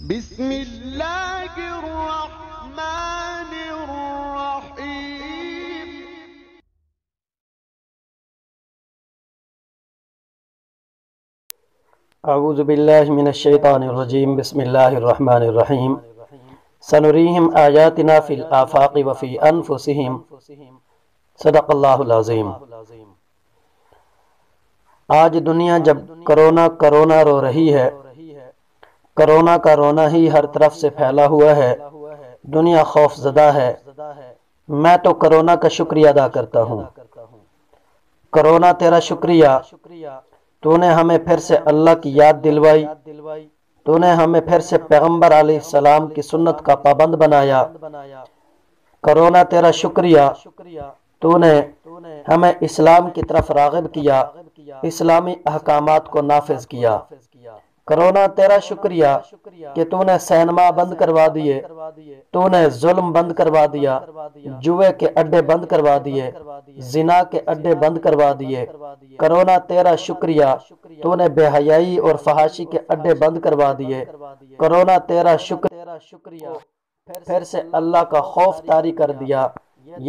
بسم اللہ الرحمن الرحیم۔ اعوذ باللہ من الشیطان الرجیم، بسم اللہ الرحمن الرحیم۔ سنریہم آیاتنا فی الآفاق وفی انفسہم، صدق اللہ العظیم۔ آج دنیا جب کرونا رو رہی ہے، کرونا کا رونا ہی ہر طرف سے پھیلا ہوا ہے، دنیا خوف زدہ ہے۔ میں تو کرونا کا شکریہ ادا کرتا ہوں۔ کرونا تیرا شکریہ، تو نے ہمیں پھر سے اللہ کی یاد دلوائی، تو نے ہمیں پھر سے پیغمبر علیہ السلام کی سنت کا پابند بنایا۔ کرونا تیرا شکریہ، تو نے ہمیں اسلام کی طرف راغب کیا، اسلامی احکامات کو نافذ کیا۔ کرونا تیرا شکریہ کہ تو نے سینما بند کروا دیے، تو نے ظلم بند کروا دیا، جوے کے اڈے بند کروا دیے، زنا کے اڈے بند کروا دیے۔ کرونا تیرا شکریہ، تو نے بے حیائی اور فحاشی کے اڈے بند کروا دیے۔ کرونا تیرا شکریہ، پھر سے اللہ کا خوف طاری کر دیا۔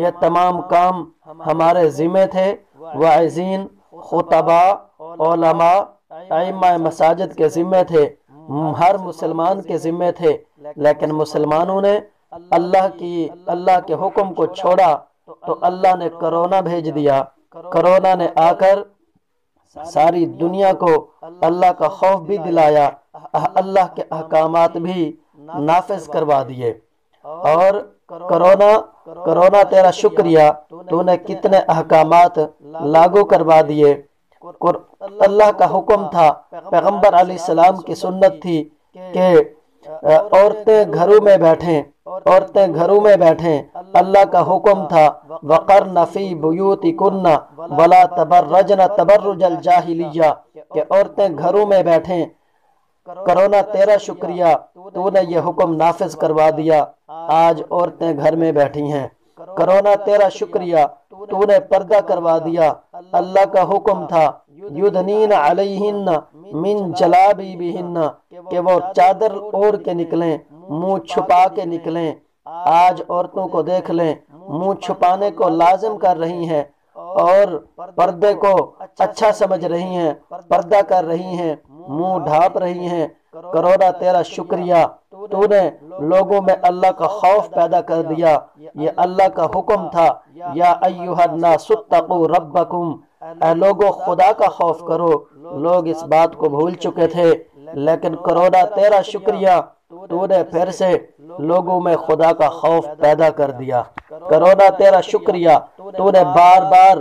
یہ تمام کام ہمارے ذمہ تھے، واعظین، خطباء، علماء، ائمہ مساجد کے ذمہ تھے، ہر مسلمان کے ذمہ تھے، لیکن مسلمانوں نے اللہ کے حکم کو چھوڑا تو اللہ نے کرونا بھیج دیا۔ کرونا نے آ کر ساری دنیا کو اللہ کا خوف بھی دلایا، اللہ کے احکامات بھی نافذ کروا دیے۔ اور کرونا تیرا شکریہ، تو نے کتنے احکامات لاگو کروا دیے۔ اللہ کا حکم تھا، پیغمبر علیہ السلام کی سنت تھی کہ عورتیں گھروں میں بیٹھیں، اللہ کا حکم تھا وَقَرْنَ فِي بُيُوتِكُنَّ وَلَا تَبَرَّجْنَ تَبَرُّجَ الْجَاهِلِيَّةِ کہ عورتیں گھروں میں بیٹھیں۔ کرونا تیرا شکریہ، تو نے یہ حکم نافذ کروا دیا، آج عورتیں گھر میں بیٹھی ہیں۔ کرونا تیرا شکریہ، تو نے پردہ کروا دیا، اللہ کا حکم تھا یدنین علیہن من جلابیبہن کہ وہ چادر اوڑھ کے نکلیں، منہ چھپا کے نکلیں۔ آج عورتوں کو دیکھ لیں، منہ چھپانے کو لازم کر رہی ہیں اور پردے کو اچھا سمجھ رہی ہیں، پردہ کر رہی ہیں، منہ ڈھانپ رہی ہیں۔ کرونا تیرا شکریہ، تو نے لوگوں میں اللہ کا خوف پیدا کر دیا۔ یہ اللہ کا حکم تھا یا ایھا الناس اتقوا ربکم، اے لوگو خدا کا خوف کرو۔ لوگ اس بات کو بھول چکے تھے، لیکن کرونا تیرا شکریہ، تو نے پھر سے لوگوں میں خدا کا خوف پیدا کر دیا۔ کرونا تیرا شکریہ، تو نے بار بار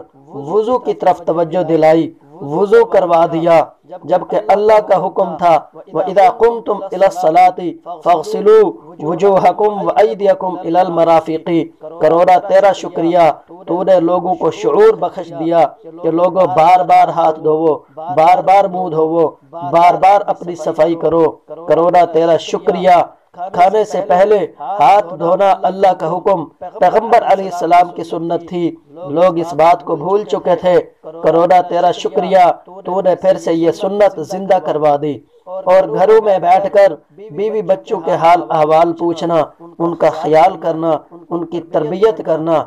وضو کی طرف توجہ دلائی، وضو کروا دیا، جبکہ اللہ کا حکم تھا وَإِذَا قُمْتُمْ إِلَى الصَّلَاةِ فَاغْسِلُوا وُجُوهَكُمْ وَأَيْدِيَكُمْ إِلَى الْمَرَافِقِ۔ کرونا تیرا شکریہ، تو نے لوگوں کو شعور بخش دیا کہ لوگوں بار بار ہاتھ دھوو، بار بار منہ دھوو، بار بار اپنی صفائی کرو۔ کرونا تیرا شکریہ، کھانے سے پہلے ہاتھ دھونا اللہ کا حکم، پیغمبر علیہ السلام کی سنت تھی، لوگ اس بات کو بھول چکے تھے۔ کرونا تیرا شکریہ، تو نے پھر سے یہ سنت زندہ کروا دی۔ اور گھروں میں بیٹھ کر بیوی بچوں کے حال احوال پوچھنا، ان کا خیال کرنا، ان کی تربیت کرنا،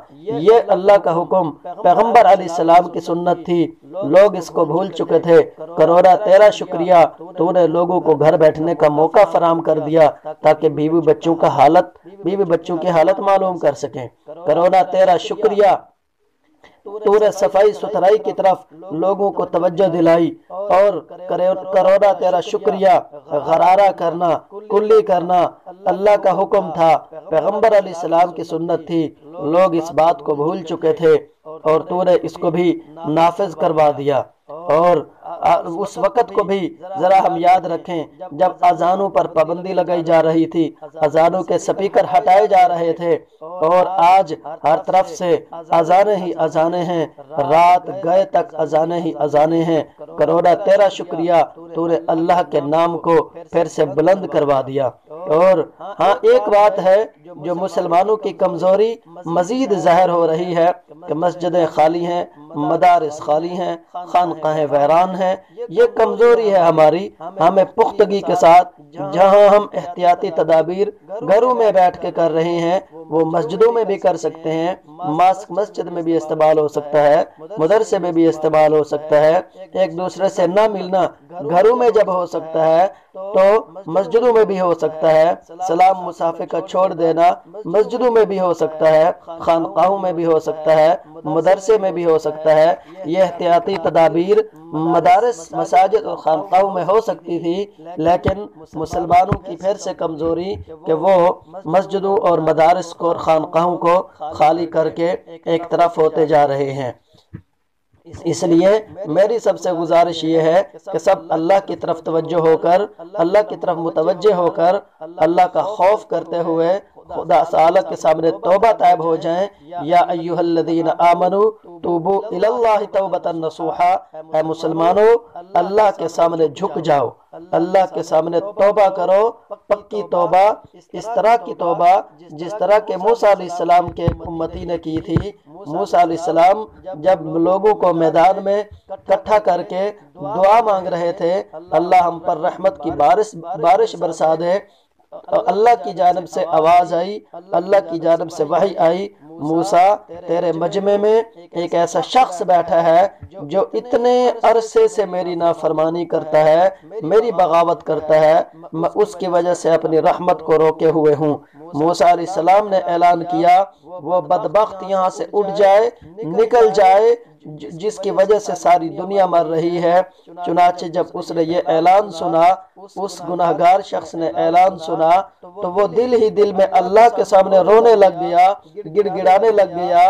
یہ اللہ کا حکم، پیغمبر علیہ السلام کی سنت تھی، لوگ اس کو بھول چکے تھے۔ کرونا تیرا شکریہ، تو نے لوگوں کو گھر بیٹھنے کا موقع فراہم کر دیا تاکہ بیوی بچوں کی حالت معلوم کر سکیں۔ کرونا تیرا شکریہ، تو نے صفائی ستھرائی کی طرف لوگوں کو توجہ دلائی۔ اور کرونا تیرا شکریہ، غرارہ کرنا، کلی کرنا اللہ کا حکم تھا، پیغمبر علیہ السلام کی سنت تھی، لوگ اس بات کو بھول چکے تھے اور تو نے اس کو بھی نافذ کروا دیا۔ اور اس وقت کو بھی ذرا ہم یاد رکھیں جب اذانوں پر پابندی لگائی جا رہی تھی، اذانوں کے سپیکر ہٹائے جا رہے تھے، اور آج ہر طرف سے اذانیں ہی اذانیں ہیں، رات گئے تک اذانیں ہی اذانیں ہیں۔ کرونا تیرا شکریہ، تو نے اللہ کے نام کو پھر سے بلند کروا دیا۔ اور ہاں ایک بات ہے جو مسلمانوں کی کمزوری مزید ظاہر ہو رہی ہے کہ مسجدیں خالی ہیں، مدارس خالی ہیں، خانقاہیں ویران ہیں، یہ کمزوری ہے ہماری۔ ہمیں پختگی کے ساتھ جہاں ہم احتیاطی تدابیر گھروں میں بیٹھ کے کر رہے ہیں وہ مسجدوں میں بھی کر سکتے ہیں۔ ماسک مسجد میں بھی استعمال ہو سکتا ہے، مدرسے میں بھی استعمال ہو سکتا ہے۔ ایک دوسرے سے نہ ملنا گھروں میں جب ہو سکتا ہے تو مسجدوں میں بھی ہو سکتا ہے۔ سلام مصافحے کا چھوڑ دینا مسجدوں میں بھی ہو سکتا ہے، خانقاہوں میں بھی ہو سکتا ہے، مدرسے میں بھی ہو سکتا ہے۔ یہ احتیاطی تدابیر مدارس، مساجد اور خانقاہوں میں ہو سکتی تھی، لیکن مسلمانوں کی پھر سے کمزوری کہ وہ مسجدوں اور مدارس کو اور خانقاہوں کو خالی کر کے ایک طرف ہوتے جا رہے ہیں۔ اس لیے میری سب سے گزارش یہ ہے کہ سب اللہ کی طرف توجہ ہو کر، اللہ کی طرف متوجہ ہو کر، اللہ کا خوف کرتے ہوئے خدا تعالی کے سامنے توبہ طائب ہو جائیں۔ یا ایھا الذین آمنوا توبوا الی اللہ توبۃ نصوحا، اے مسلمانوں اللہ کے سامنے جھک جاؤ، اللہ کے سامنے توبہ کرو، پکی توبہ، اس طرح کی توبہ جس طرح کہ موسیٰ علیہ السلام کے امتی نے کی تھی۔ موسیٰ علیہ السلام جب لوگوں کو میدان میں اکٹھا کر کے دعا مانگ رہے تھے، اللہ ہم پر رحمت کی بارش برسا دے، اللہ کی جانب سے آواز آئی، اللہ کی جانب سے وحی آئی، موسیٰ تیرے مجمع میں ایک ایسا شخص بیٹھا ہے جو اتنے عرصے سے میری نافرمانی کرتا ہے، میری بغاوت کرتا ہے، میں اس کی وجہ سے اپنی رحمت کو روکے ہوئے ہوں۔ موسیٰ علیہ السلام نے اعلان کیا وہ بدبخت یہاں سے اٹھ جائے، نکل جائے جس کی وجہ سے ساری دنیا مر رہی ہے۔ چنانچہ جب اس نے یہ اعلان سنا، اس گناہگار شخص نے اعلان سنا، تو وہ دل ہی دل میں اللہ کے سامنے رونے لگ گیا، گڑ گڑانے لگ گیا،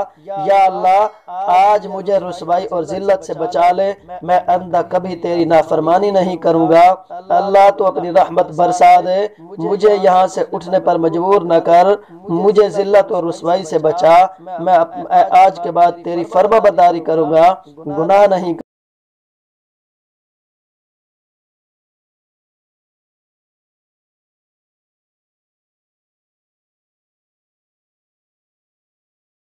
یا اللہ آج مجھے رسوائی اور ذلت سے بچا لے، میں آئندہ کبھی تیری نافرمانی نہیں کروں گا، اللہ تو اپنی رحمت برسا دے، مجھے یہاں سے اٹھنے پر مجبور نہ کر، مجھے ذلت اور رسوائی سے بچا، میں آج کے بعد تیری فرما برداری کروں گا، گناہ نہیں